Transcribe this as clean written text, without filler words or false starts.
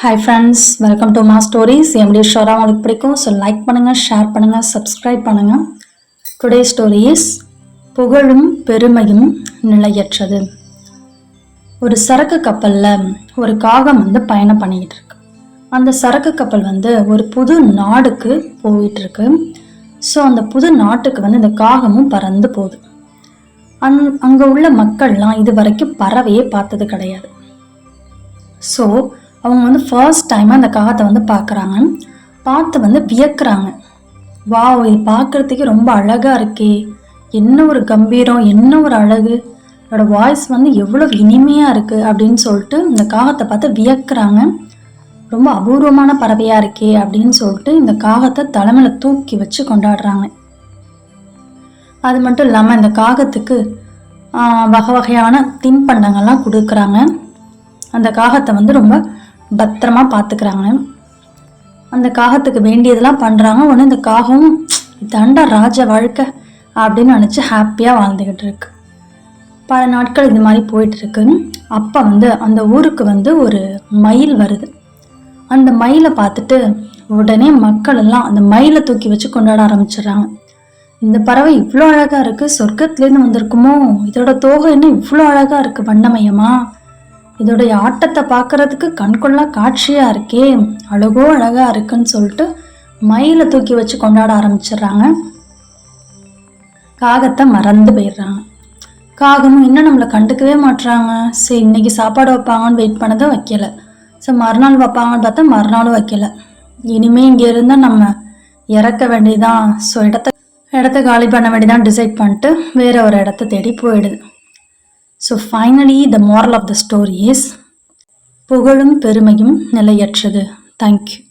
Hi friends, welcome to மா stories. எப்படி ஷோரா உங்களுக்கு பிடிக்கும்? ஸோ லைக் பண்ணுங்கள், ஷேர் பண்ணுங்கள், சப்ஸ்கிரைப் பண்ணுங்கள். டுடே ஸ்டோரி இஸ் புகழும் பெருமையும் நிலையற்றது. ஒரு சரக்கு கப்பலில் ஒரு காகம் பயணம் பண்ணிக்கிட்டு இருக்கு. அந்த சரக்கு கப்பல் ஒரு புது நாடுக்கு போயிட்டுருக்கு. ஸோ அந்த புது நாட்டுக்கு இந்த காகமும் பறந்து போகுது. அங்கே உள்ள மக்கள்லாம் இது வரைக்கும் பறவையே பார்த்தது கிடையாது. ஸோ அவங்க ஃபர்ஸ்ட் டைம் அந்த காகத்தை பார்க்குறாங்க. பார்த்து வியக்கிறாங்க. வாவ், இது பார்க்குறதுக்கு ரொம்ப அழகாக இருக்கே, என்ன ஒரு கம்பீரம், என்ன ஒரு அழகு, என்னோட வாய்ஸ் எவ்வளோ இனிமையாக இருக்குது அப்படின்னு சொல்லிட்டு இந்த காகத்தை பார்த்து வியக்கிறாங்க. ரொம்ப அபூர்வமான பறவையாக இருக்கே அப்படின்னு சொல்லிட்டு இந்த காகத்தை தலைமையில் தூக்கி வச்சு கொண்டாடுறாங்க. அது மட்டும் இல்லாமல் இந்த காகத்துக்கு வகை வகையான தின்பண்டங்கள்லாம் கொடுக்குறாங்க. அந்த காகத்தை ரொம்ப பத்திரமா பார்த்துக்கிறாங்க. அந்த காகத்துக்கு வேண்டியதெல்லாம் பண்ணுறாங்க. உடனே இந்த காகம் இதாண்டா ராஜ வாழ்க்கை அப்படின்னு நினச்சி ஹாப்பியாக வாழ்ந்துக்கிட்டு இருக்கு. பல நாட்கள் இது மாதிரி போயிட்டுருக்கு. அப்போ அந்த ஊருக்கு ஒரு மயில் வருது. அந்த மயிலை பார்த்துட்டு உடனே மக்கள் எல்லாம் அந்த மயிலை தூக்கி வச்சு கொண்டாட ஆரம்பிச்சிடுறாங்க. இந்த பறவை இவ்வளோ அழகாக இருக்குது, சொர்க்கத்துலேருந்து வந்திருக்குமோ, இதோட தோகை என்ன இவ்வளோ அழகாக இருக்குது, வண்ணமயமா, இதோடைய ஆட்டத்தை பார்க்கறதுக்கு கண்கொள்ளா காட்சியாக இருக்கே, அழகோ அழகாக இருக்குன்னு சொல்லிட்டு மயிலை தூக்கி வச்சு கொண்டாட ஆரம்பிச்சிடுறாங்க. காகத்தை மறந்து போயிடுறாங்க. காகமும் இன்னும் நம்மளை கண்டுக்கவே மாட்டுறாங்க. சரி, இன்னைக்கு சாப்பாடு வைப்பாங்கன்னு வெயிட் பண்ணதை வைக்கல. ஸோ மறுநாள் வைப்பாங்கன்னு பார்த்தா மறுநாளும் வைக்கல. இனிமேல் இங்கே இருந்தால் நம்ம இறக்க வேண்டியதான். ஸோ இடத்த காலி பண்ண வேண்டியதான் டிசைட் பண்ணிட்டு வேற ஒரு இடத்த தேடி போயிடுது. So finally, the moral of the story is புகழும் பெருமையும் நிலையற்றது. Thank you.